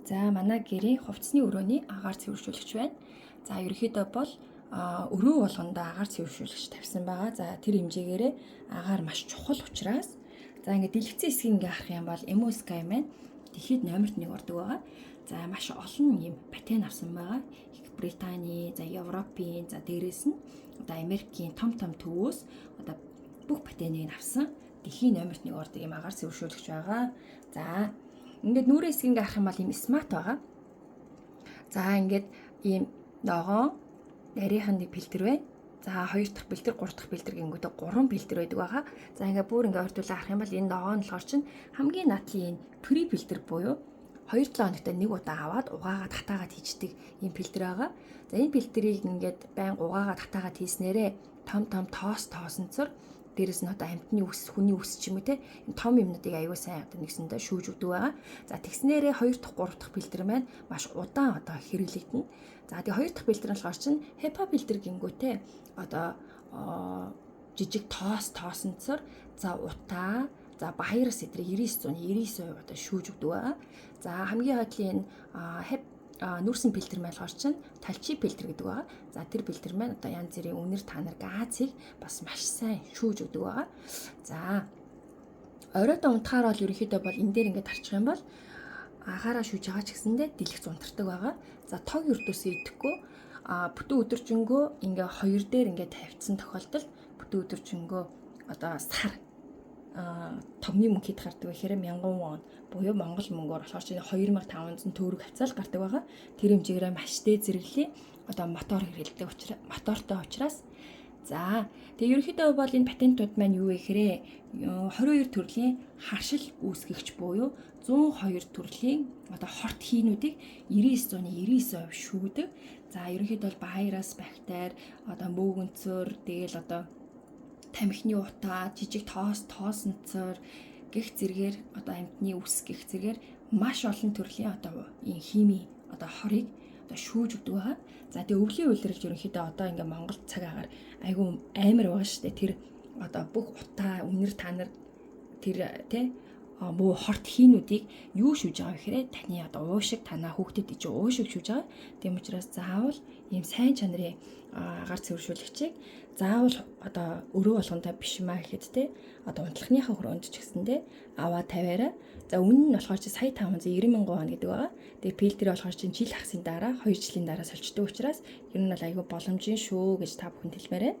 За манай гэрийн хувцсны өрөөний агаар цэвэршүүлэгч байна. За ерөнхийдөө бол өрөө болгондоо агаар цэвэршүүлэгч тавьсан байгаа. За тэр хэмжээгээрээ агаар маш чухал учраас за ингээд дэлгэцэн хэсгийг ингээ харах юм бол MOSky маань дэлхийд номерт 1 ордог байгаа. За маш олон юм патент авсан байгаа. Их Британий, за Европын, за дээрээс нь одоо Америкийн том төвөөс одоо бүх патентыг авсан дэлхийн номерт 1 ордог юм агаар цэвэршүүлэгч байгаа. За ингээд нүрээ хэсгийг харах юм бол ийм смарт байгаа. За ингээд ийм ногоон нарийнхан нэг бэлтэр байна. За 2 дахь бэлтэр, 3 дахь бэлтэр гингүүтэй 3 бэлтэр байдаг байгаа. За ингээд бүр ингээд ойртуулаа харах юм бол энэ ногоон болохоор чинь хамгийн наадлын при бэлтэр буюу 2-7 хоногт нэг удаа аваад угаагаад татаагаад хийждэг ийм бэлтэр байгаа. За энэ бэлтрийг ингээд байн угаагаад татаагаад хийснээрээ том тоосонцор дээрэс нь одоо амьтны үс, хүний үс ч юм уу те энэ том юмнуудыг аюул сайн одоо нэгсэндээ шүүж өгдөг байгаа. За тэгснээрээ 2 дахь 3 дахь бэлтэр маань маш удаан одоо хэрэглэгдэнэ. За тэгээ 2 дахь бэлтэр нь болохоор чинь HEPA бэлтэр гингүүтэй одоо жижиг тоосонцор за утаа за баярс эдрийг 99% одоо шүүж өгдөг байгаа. За хамгийн хойдлын нүүрсэн бэлтэр маань болохоор чинь талчи бэлтэр гэдэг байгаа. За тэр бэлтэр маань одоо янз бүрийн үнэр танар газыг бас маш сайн шүүж өгдөг байгаа. За оройдоо унтахаар бол ерөнхийдөө бол энэ дээр ингээд харчих юм бол агаараа шүүж байгаа ч гэсэндээ дэлгэц унтардаг байгаа. За тог өрдөөсөө идэхгүй бүтэн өдөржингөө ингээ 2 дээр ингээ тавьчихсан тохиолдолд бүтэн өдөржингөө одоо сар тогны мөнгө хэд гардаг вэ гэхээр 1000 вон буюу монгол мөнгөөр болохоор чинь 2500 төгрөг хавцаал гардаг байгаа. Тэр хэмжээгээр маш дээд зэрэглэлийн одоо мотор хэрэглэдэг учраас мотортой учраас за тэгээ ерөнхийдөө бол энэ патентууд маань юу вэ гэхээр 22 төрлийн харшил үүсгэгч буюу 102 төрлийн одоо хорт хийнүүдийг 99.99% шүүдэг. За ерөнхийдөө бол вирус, бактери, одоо мөөгөнцөр, тэгэл одоо тамхины утаа, жижиг тоосонцор гэх зэргээр одоо амьтны үс гэх зэргээр маш олон төрлийн одоо энэ хими одоо хорыг одоо шүүж өгдөг байгаа. За тэгээ өвлийн үйлрэлж ерөнхийдөө одоо ингээ Монгол цаг агаар айгүй амар байгаа шүү дээ. Тэр одоо бүх утаа, үнэр танар тэр тий муу хорт хийнүүдийг юу шүүж байгаа вэ гэхээр таны одоо уушиг танаа хүүхдэд чи уушиг шүүж байгаа. Тийм учраас заавал ийм сайн чанарын агаар цэвэршүүлэгчийг заавал одоо өрөө болгонтой биш маа гэхэд те одоо унтлахныхаа хүрээнд ч гэсэндээ аваа тавиараа. За үнэн нь болохоор чи сая 590,000 вон гэдэг байгаа. Тэгээ фильтр болохоор чи жил хагасын дараа 2 жилийн дараа солилцдог учраас ер нь бол айгүй боломжийн шүү гэж та бүхэнд хэлмээрээ.